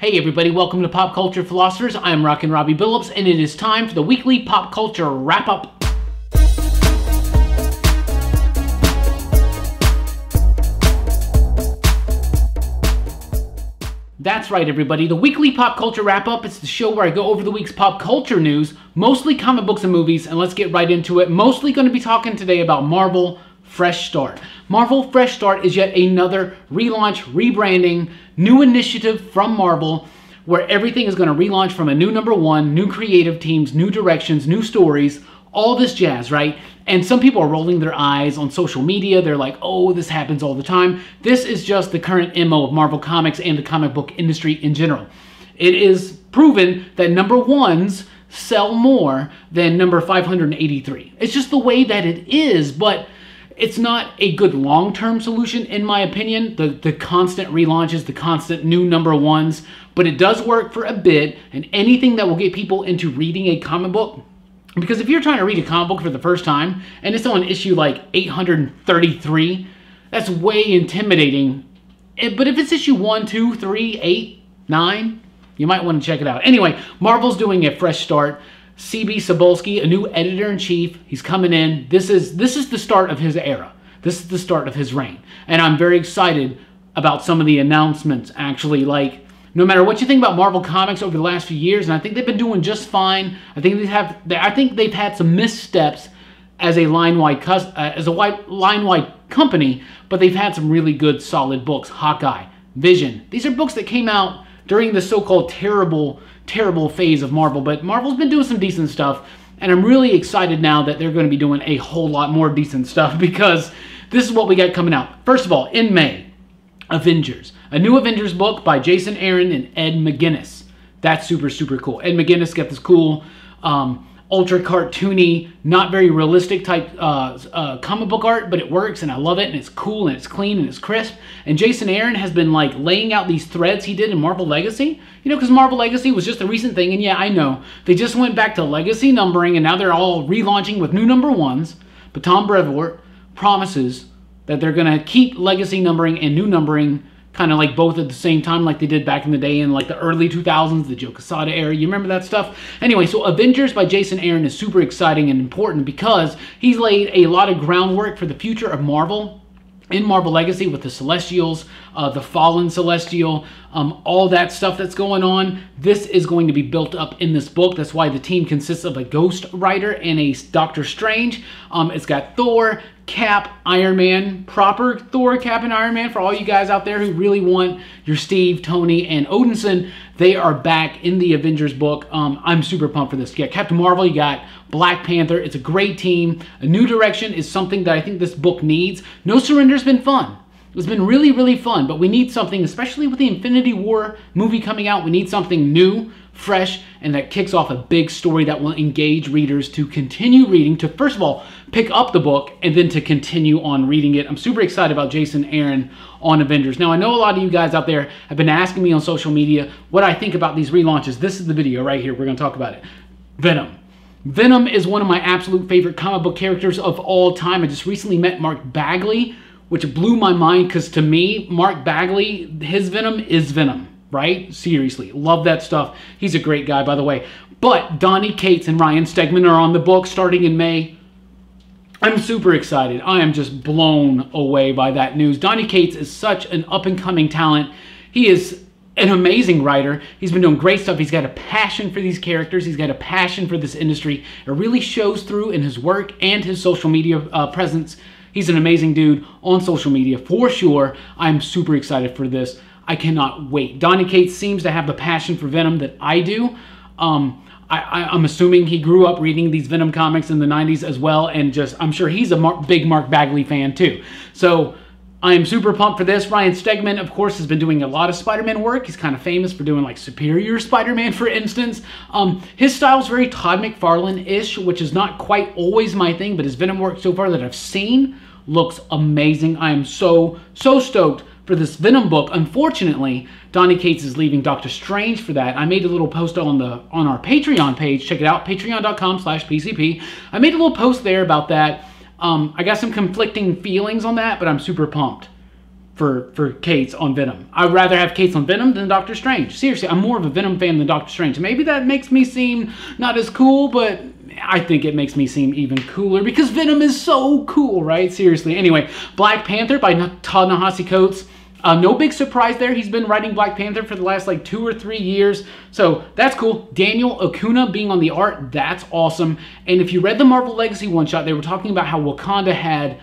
Hey everybody, welcome to Pop Culture Philosophers. I am Rockin Robbie Billups, and it is time for the weekly pop culture wrap-up. That's right everybody, the weekly pop culture wrap-up is the show where I go over the week's pop culture news, mostly comic books and movies, and let's get right into it. Mostly going to be talking today about Marvel Fresh Start. Marvel Fresh Start is yet another relaunch, rebranding, new initiative from Marvel where everything is going to relaunch from a new #1, new creative teams, new directions, new stories, all this jazz, right? And some people are rolling their eyes on social media. They're like, oh, this happens all the time. This is just the current MO of Marvel Comics and the comic book industry in general. It is proven that #1s sell more than number 583. It's just the way that it is, but it's not a good long-term solution, in my opinion, the constant relaunches, the constant new #1s, but it does work for a bit, and anything that will get people into reading a comic book, because if you're trying to read a comic book for the first time, and it's on issue like 833, that's way intimidating. But if it's issue 1, 2, 3, 8, 9, you might want to check it out. Anyway, Marvel's doing a fresh start. C.B. Cebulski, a new editor-in-chief, he's coming in. This is the start of his era. This is the start of his reign. And I'm very excited about some of the announcements, actually. Like, no matter what you think about Marvel Comics over the last few years, and I think they've been doing just fine. I think they've had some missteps as a line-wide company, but they've had some really good, solid books. Hawkeye, Vision. These are books that came out during the so-called terrible phase of Marvel, but Marvel's been doing some decent stuff, and I'm really excited now that they're going to be doing a whole lot more decent stuff, because this is what we got coming out. First of all, in May, Avengers. A new Avengers book by Jason Aaron and Ed McGuinness. That's super, super cool. Ed McGuinness got this cool, ultra cartoony, not very realistic type comic book art, but it works and I love it, and it's cool and it's clean and it's crisp. And Jason Aaron has been like laying out these threads he did in Marvel Legacy, you know, because Marvel Legacy was just a recent thing, and yeah, I know they just went back to legacy numbering and now they're all relaunching with new #1s, but Tom Brevoort promises that they're going to keep legacy numbering and new numbering kind of like both at the same time, like they did back in the day in like the early 2000s, the Joe Quesada era. You remember that stuff? Anyway, so Avengers by Jason Aaron is super exciting and important because he's laid a lot of groundwork for the future of Marvel in Marvel Legacy with the Celestials, the Fallen Celestial, all that stuff that's going on. This is going to be built up in this book. That's why the team consists of a Ghost Rider and a Doctor Strange. It's got Thor, Cap, Iron Man, proper Thor, Cap, and Iron Man. For all you guys out there who really want your Steve, Tony, and Odinson, they are back in the Avengers book. I'm super pumped for this. You got Captain Marvel, you got Black Panther. It's a great team. A new direction is something that I think this book needs. No Surrender's been fun. It's been really, really fun, but we need something, especially with the Infinity War movie coming out, we need something new, fresh, and that kicks off a big story that will engage readers to continue reading, to first of all, pick up the book, and then to continue on reading it. I'm super excited about Jason Aaron on Avengers. Now, I know a lot of you guys out there have been asking me on social media what I think about these relaunches. This is the video right here. We're going to talk about it. Venom. Venom is one of my absolute favorite comic book characters of all time. I just recently met Mark Bagley, which blew my mind because to me, Mark Bagley, his Venom is Venom, right? Seriously, love that stuff. He's a great guy, by the way. But Donny Cates and Ryan Stegman are on the book starting in May. I'm super excited. I am just blown away by that news. Donny Cates is such an up-and-coming talent. He is an amazing writer. He's been doing great stuff. He's got a passion for these characters. He's got a passion for this industry. It really shows through in his work and his social media presence. He's an amazing dude on social media, for sure. I'm super excited for this. I cannot wait. Donny Cates seems to have the passion for Venom that I do. I'm assuming he grew up reading these Venom comics in the 90s as well, and I'm sure he's a big Mark Bagley fan too. So I am super pumped for this. Ryan Stegman, of course, has been doing a lot of Spider-Man work. He's kind of famous for doing like Superior Spider-Man, for instance. His style is very Todd McFarlane-ish, which is not quite always my thing, but his Venom work so far that I've seen looks amazing. I am so stoked for this Venom book. Unfortunately, Donny Cates is leaving Doctor Strange for that. I made a little post on our Patreon page. Check it out, patreon.com/PCP. I made a little post there about that. I got some conflicting feelings on that, but I'm super pumped for Cates on Venom. I'd rather have Cates on Venom than Doctor Strange. Seriously, I'm more of a Venom fan than Doctor Strange. Maybe that makes me seem not as cool, but I think it makes me seem even cooler because Venom is so cool, right? Seriously. Anyway, Black Panther by ta-nahesi Coates. No big surprise there. He's been writing Black Panther for the last like 2 or 3 years. So that's cool. Daniel Acuna being on the art, that's awesome. And if you read the Marvel Legacy one-shot, they were talking about how Wakanda had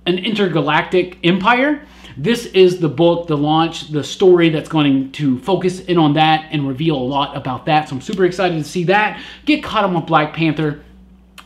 an intergalactic empire. This is the book, the launch, the story that's going to focus in on that and reveal a lot about that. So I'm super excited to see that. Get caught up with Black Panther.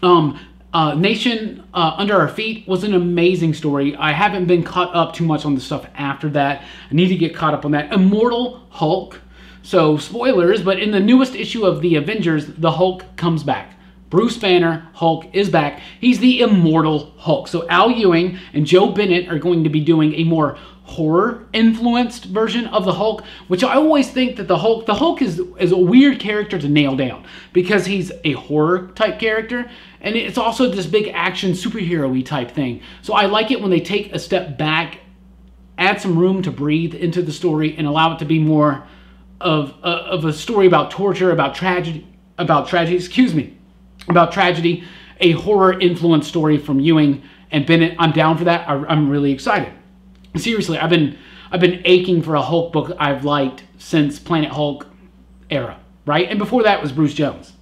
Nation Under Our Feet was an amazing story. I haven't been caught up too much on the stuff after that. I need to get caught up on that. Immortal Hulk. So spoilers, but in the newest issue of the Avengers, the Hulk comes back. Bruce Banner, Hulk, is back. He's the Immortal Hulk. So Al Ewing and Joe Bennett are going to be doing a more horror-influenced version of the Hulk, which I always think that the Hulk is a weird character to nail down because he's a horror-type character, and it's also this big action superhero-y type thing. So I like it when they take a step back, add some room to breathe into the story, and allow it to be more of a story about torture, about tragedy, a horror-influenced story from Ewing and Bennett. I'm down for that. I'm really excited. Seriously, I've been aching for a Hulk book I've liked since Planet Hulk era, right? And before that was Bruce Jones.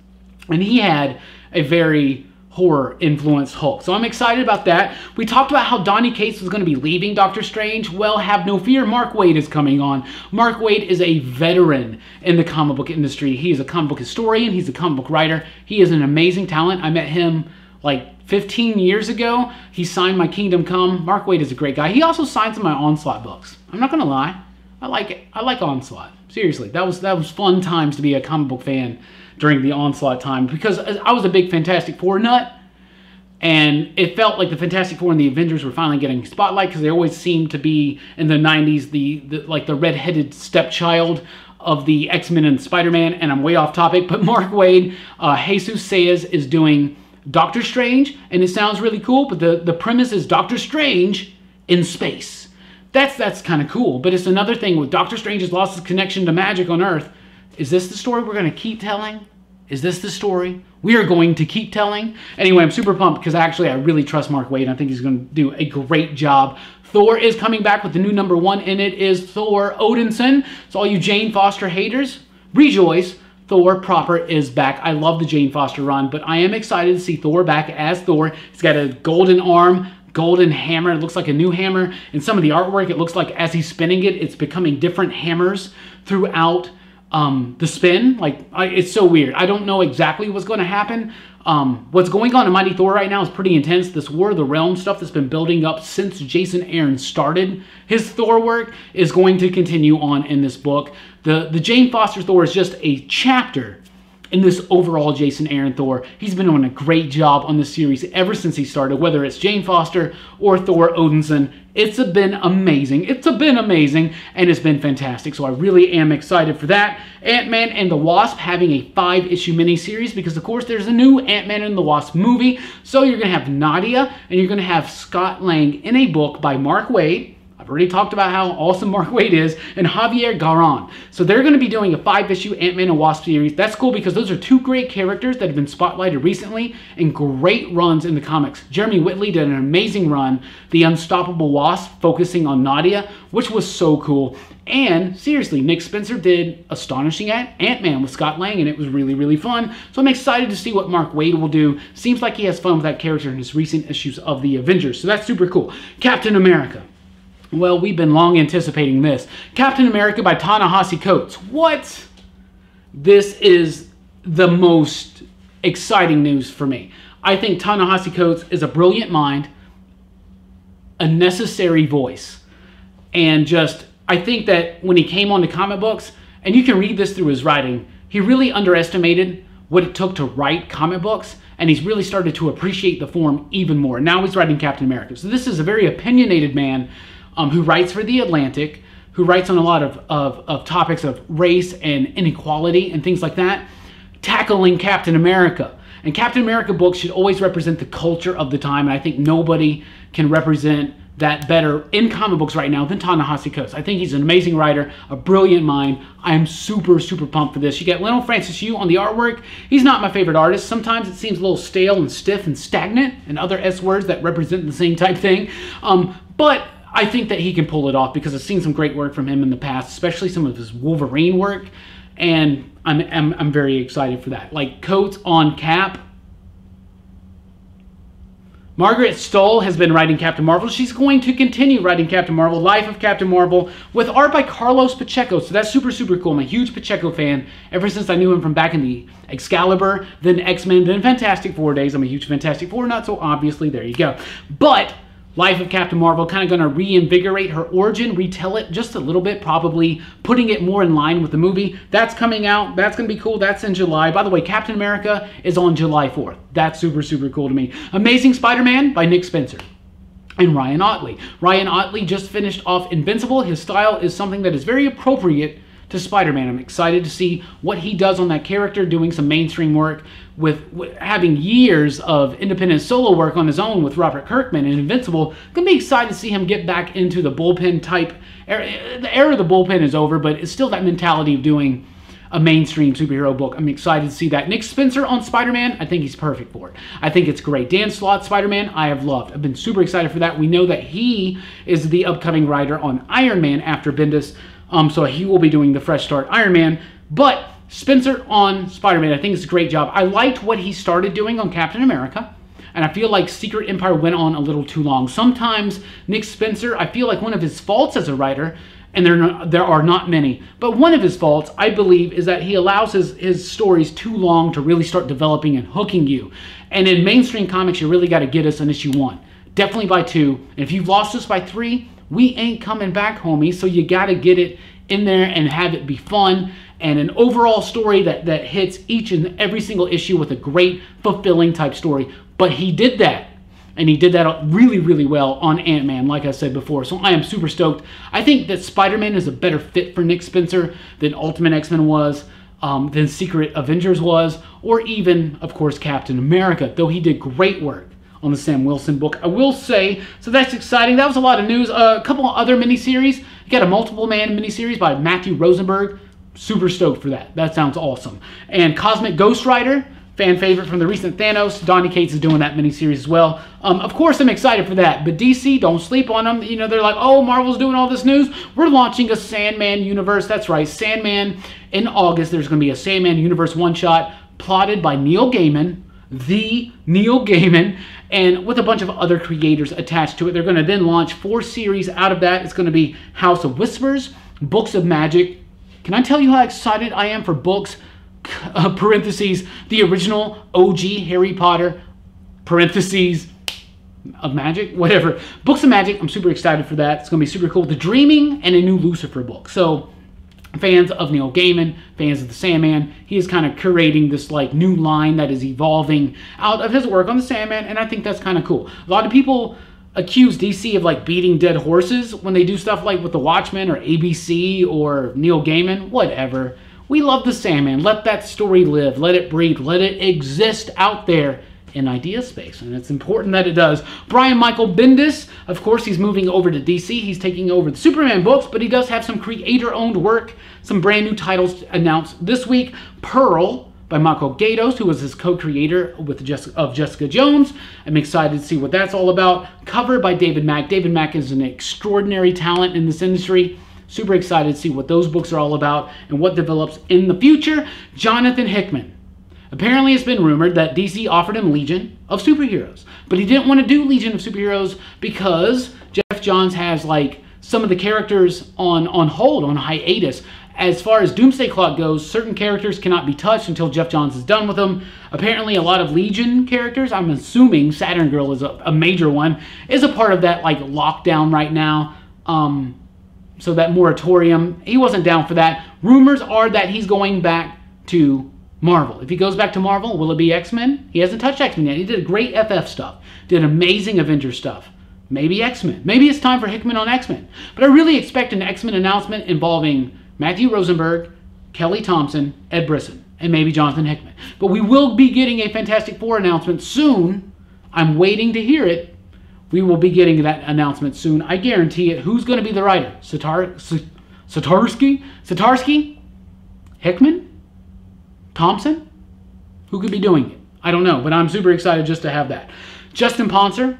And he had a very horror-influenced Hulk. So I'm excited about that. We talked about how Donny Cates was going to be leaving Doctor Strange. Well, have no fear. Mark Waid is coming on. Mark Waid is a veteran in the comic book industry. He is a comic book historian. He's a comic book writer. He is an amazing talent. I met him like 15 years ago. He signed my Kingdom Come. Mark Waid is a great guy. He also signs my Onslaught books. I'm not gonna lie. I like it. I like Onslaught. Seriously, that was fun times to be a comic book fan during the Onslaught time because I was a big Fantastic Four nut, and it felt like the Fantastic Four and the Avengers were finally getting spotlight because they always seemed to be in the 90s the red-headed stepchild of the X-Men and Spider-Man. And I'm way off topic, but Mark Waid, Jesus Saez is doing Doctor Strange, and it sounds really cool, but the premise is Doctor Strange in space. That's kind of cool, but it's another thing with Doctor Strange has lost his connection to magic on Earth. Is this the story we're going to keep telling? Is this the story we are going to keep telling? Anyway, I'm super pumped because actually I really trust Mark Waid. I think he's going to do a great job. Thor is coming back with the new #1, and it is Thor Odinson. So all you Jane Foster haters, rejoice. Thor proper is back. I love the Jane Foster run, but I am excited to see Thor back as Thor. He's got a golden arm, golden hammer. It looks like a new hammer. In some of the artwork, it looks like as he's spinning it, it's becoming different hammers throughout the spin. It's so weird. I don't know exactly what's going to happen. What's going on in Mighty Thor right now is pretty intense. This War of the Realms stuff that's been building up since Jason Aaron started his Thor work is going to continue on in this book. The Jane Foster Thor is just a chapter in this overall Jason Aaron Thor. He's been doing a great job on this series ever since he started, whether it's Jane Foster or Thor Odinson. It's been amazing. It's been amazing, and it's been fantastic. So I really am excited for that. Ant-Man and the Wasp having a 5-issue miniseries because, of course, there's a new Ant-Man and the Wasp movie. So you're going to have Nadia, and you're going to have Scott Lang in a book by Mark Waid. I've already talked about how awesome Mark Waid is, and Javier Garron. So they're going to be doing a 5-issue Ant-Man and Wasp series. That's cool because those are 2 great characters that have been spotlighted recently and great runs in the comics. Jeremy Whitley did an amazing run, The Unstoppable Wasp, focusing on Nadia, which was so cool. And seriously, Nick Spencer did Astonishing Ant-Man with Scott Lang, and it was really, really fun. So I'm excited to see what Mark Waid will do. Seems like he has fun with that character in his recent issues of the Avengers. So that's super cool. Captain America. Well, we've been long anticipating this. Captain America by Ta-Nahesi Coates. What? This is the most exciting news for me. I think Ta-Nahesi Coates is a brilliant mind, a necessary voice, and I think that when he came on to comic books, and you can read this through his writing, he really underestimated what it took to write comic books, and he's really started to appreciate the form even more. Now he's writing Captain America. So this is a very opinionated man who writes for The Atlantic, who writes on a lot of topics of race and inequality and things like that, tackling Captain America. And Captain America books should always represent the culture of the time, and I think nobody can represent that better in comic books right now than Ta-Nahesi Coates. I think he's an amazing writer, a brilliant mind. I am super, super pumped for this. You get Lionel Francis Yu on the artwork. He's not my favorite artist. Sometimes it seems a little stale and stiff and stagnant and other S words that represent the same type thing. But I think that he can pull it off because I've seen some great work from him in the past, especially some of his Wolverine work, and I'm very excited for that. Like Coates on Cap. Margaret Stoll has been writing Captain Marvel. She's going to continue writing Captain Marvel, Life of Captain Marvel, with art by Carlos Pacheco. So that's super, super cool. I'm a huge Pacheco fan ever since I knew him from back in the Excalibur, then X-Men, then Fantastic Four days. I'm a huge Fantastic Four nut, so obviously there you go. But Life of Captain Marvel, kind of going to reinvigorate her origin, retell it just a little bit, probably putting it more in line with the movie. That's coming out. That's going to be cool. That's in July. By the way, Captain America is on July 4th. That's super, super cool to me. Amazing Spider-Man by Nick Spencer and Ryan Ottley. Ryan Ottley just finished off Invincible. His style is something that is very appropriate to Spider-Man. I'm excited to see what he does on that character, doing some mainstream work with having years of independent solo work on his own with Robert Kirkman and Invincible. Gonna be excited to see him get back into the bullpen type era. The era of the bullpen is over, but it's still that mentality of doing a mainstream superhero book. I'm excited to see that. Nick Spencer on Spider-Man, I think he's perfect for it. I think it's great. Dan Slott Spider-Man, I have loved. I've been super excited for that. We know that he is the upcoming writer on Iron Man after Bendis. So he will be doing the fresh start Iron Man. But Spencer on Spider-Man, I think it's a great job. I liked what he started doing on Captain America. And I feel like Secret Empire went on a little too long. Sometimes Nick Spencer, I feel like one of his faults as a writer, and there are not many, but one of his faults, I believe, is that he allows his stories too long to really start developing and hooking you. And in mainstream comics, you really got to get us on issue 1. Definitely by 2. And if you've lost us by 3, we ain't coming back, homie. So you got to get it in there and have it be fun and an overall story that hits each and every single issue with a great, fulfilling type story. But he did that. And he did that really, really well on Ant-Man, like I said before. So I am super stoked. I think that Spider-Man is a better fit for Nick Spencer than Ultimate X-Men was, than Secret Avengers was, or even, of course, Captain America, though he did great work on the Sam Wilson book, I will say. So that's exciting. That was a lot of news. A couple of other miniseries. You got a Multiple Man miniseries by Matthew Rosenberg. Super stoked for that. That sounds awesome. And Cosmic Ghost Rider, fan favorite from the recent Thanos. Donny Cates is doing that miniseries as well. Of course, I'm excited for that. But DC, don't sleep on them. You know, they're like, oh, Marvel's doing all this news. We're launching a Sandman universe. That's right, Sandman. In August, there's going to be a Sandman universe one-shot plotted by Neil Gaiman, the Neil Gaiman, and with a bunch of other creators attached to it. They're going to then launch 4 series out of that. It's going to be House of Whispers, Books of Magic. Can I tell you how excited I am for books, parentheses, the original OG Harry Potter, parentheses, of magic, whatever. Books of Magic, I'm super excited for that. It's going to be super cool. The Dreaming and a new Lucifer book. So fans of Neil Gaiman, fans of the Sandman, he is kind of curating this like new line that is evolving out of his work on the Sandman, and I think that's kind of cool. A lot of people accuse DC of like beating dead horses when they do stuff like with the Watchmen or ABC or Neil Gaiman, whatever. We love the Sandman. Let that story live. Let it breathe. Let it exist out there in idea space, and it's important that it does. Brian Michael Bendis, of course, he's moving over to DC. He's taking over the Superman books, but he does have some creator-owned work, some brand new titles announced this week. Pearl by Michael Gaydos, who was his co-creator of Jessica Jones. I'm excited to see what that's all about. Cover by David Mack. David Mack is an extraordinary talent in this industry. Super excited to see what those books are all about and what develops in the future. Jonathan Hickman. Apparently, it's been rumored that DC offered him Legion of Superheroes, but he didn't want to do Legion of Superheroes because Jeff Johns has like some of the characters on hold, on hiatus. As far as Doomsday Clock goes, certain characters cannot be touched until Jeff Johns is done with them. Apparently, a lot of Legion characters, I'm assuming Saturn Girl is a major one, is a part of that like lockdown right now. So that moratorium, he wasn't down for that. Rumors are that he's going back to Marvel. If he goes back to Marvel, will it be X-Men? He hasn't touched X-Men yet. He did great FF stuff. Did amazing Avengers stuff. Maybe X-Men. Maybe it's time for Hickman on X-Men. But I really expect an X-Men announcement involving Matthew Rosenberg, Kelly Thompson, Ed Brisson, and maybe Jonathan Hickman. But we will be getting a Fantastic Four announcement soon. I'm waiting to hear it We will be getting that announcement soon. I guarantee it. Who's going to be the writer? Satarsky? Hickman? Thompson? Who could be doing it? I don't know, but I'm super excited just to have that. Justin Ponsor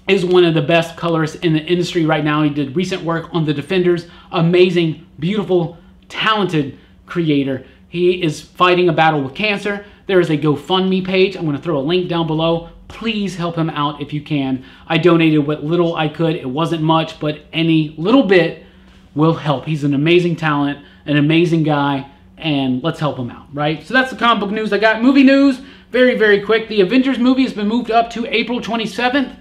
is one of the best colorists in the industry right now. He did recent work on The Defenders. Amazing, beautiful, talented creator. He is fighting a battle with cancer. There is a GoFundMe page. I'm going to throw a link down below. Please help him out if you can. I donated what little I could. It wasn't much, but any little bit will help. He's an amazing talent, an amazing guy, and let's help him out, right? So that's the comic book news I got. Movie news, very, very quick. The Avengers movie has been moved up to April 27th.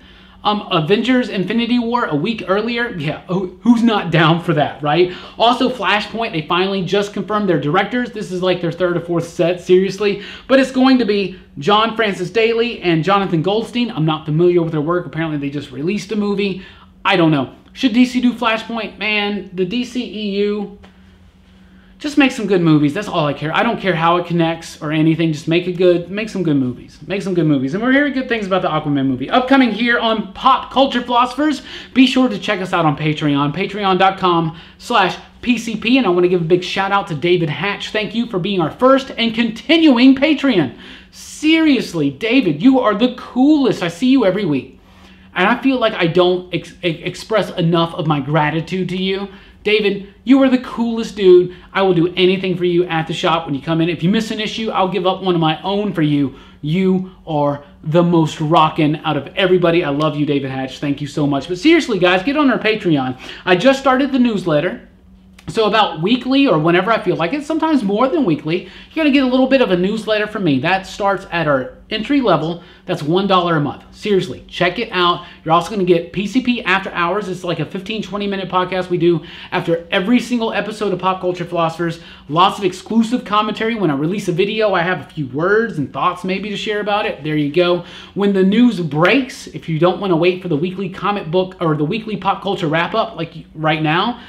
Avengers Infinity War a week earlier. Yeah, who's not down for that, right? Also, Flashpoint, they finally just confirmed their directors. This is like their third or fourth set, seriously. But it's going to be John Francis Daley and Jonathan Goldstein. I'm not familiar with their work. Apparently, they just released a movie. I don't know. Should DC do Flashpoint? Man, the DCEU... just make some good movies. That's all I care. I don't care how it connects or anything. Just make some good movies. Make some good movies. And we're hearing good things about the Aquaman movie. Upcoming here on Pop Culture Philosophers, be sure to check us out on Patreon. Patreon.com/PCP. And I want to give a big shout out to David Hatch. Thank you for being our first and continuing Patreon. Seriously, David, you are the coolest. I see you every week. And I feel like I don't express enough of my gratitude to you. David, you are the coolest dude. I will do anything for you at the shop when you come in. If you miss an issue, I'll give up one of my own for you. You are the most rockin' out of everybody. I love you, David Hatch. Thank you so much. But seriously, guys, get on our Patreon. I just started the newsletter. So about weekly or whenever I feel like it, sometimes more than weekly, you're going to get a little bit of a newsletter from me. That starts at our entry level. That's $1 a month. Seriously, check it out. You're also going to get PCP After Hours. It's like a 15-20 minute podcast we do after every single episode of Pop Culture Philosophers. Lots of exclusive commentary. When I release a video, I have a few words and thoughts maybe to share about it. There you go. When the news breaks, if you don't want to wait for the weekly comic book or the weekly pop culture wrap up like right now,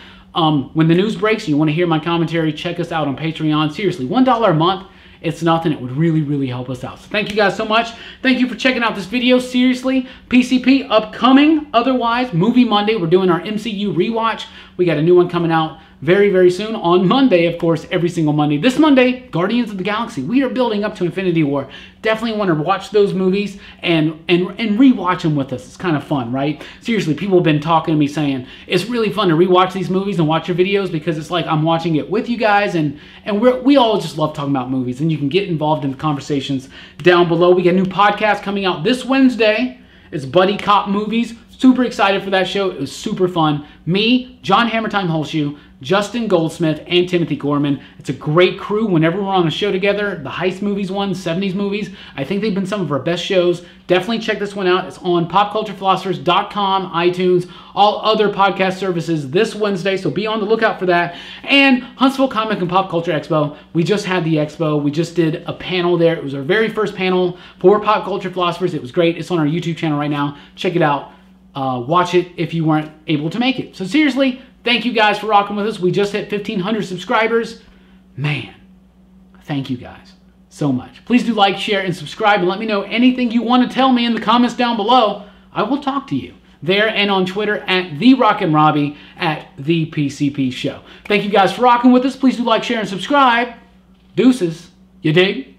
when the news breaks and you want to hear my commentary, check us out on Patreon. Seriously, $1 a month, it's nothing. It would really, really help us out. So thank you guys so much. Thank you for checking out this video. Seriously, PCP upcoming. Otherwise, Movie Monday, we're doing our MCU rewatch. We got a new one coming out very, very soon on Monday, of course, every single Monday. This Monday, Guardians of the Galaxy. We are building up to Infinity War. Definitely want to watch those movies and rewatch them with us. It's kind of fun, right? Seriously, people have been talking to me saying it's really fun to rewatch these movies and watch your videos because it's like I'm watching it with you guys, and we all just love talking about movies, and you can get involved in the conversations down below. We got a new podcast coming out this Wednesday. It's Buddy Cop Movies. Super excited for that show. It was super fun. Me, John Hammertime Holshoe, Justin Goldsmith, and Timothy Gorman. It's a great crew whenever we're on a show together. The Heist movies one, 70s movies. I think they've been some of our best shows. Definitely check this one out. It's on popculturephilosophers.com, iTunes, all other podcast services this Wednesday, so be on the lookout for that. And Huntsville Comic and Pop Culture Expo. We just had the expo. We just did a panel there. It was our very first panel for Pop Culture Philosophers. It was great. It's on our YouTube channel right now. Check it out. Watch it if you weren't able to make it. So seriously, thank you guys for rocking with us. We just hit 1,500 subscribers. Man, thank you guys so much. Please do like, share, and subscribe, and let me know anything you want to tell me in the comments down below. I will talk to you there and on Twitter at the Rockin Robbie at the PCP Show. Thank you guys for rocking with us. Please do like, share, and subscribe. Deuces. You dig?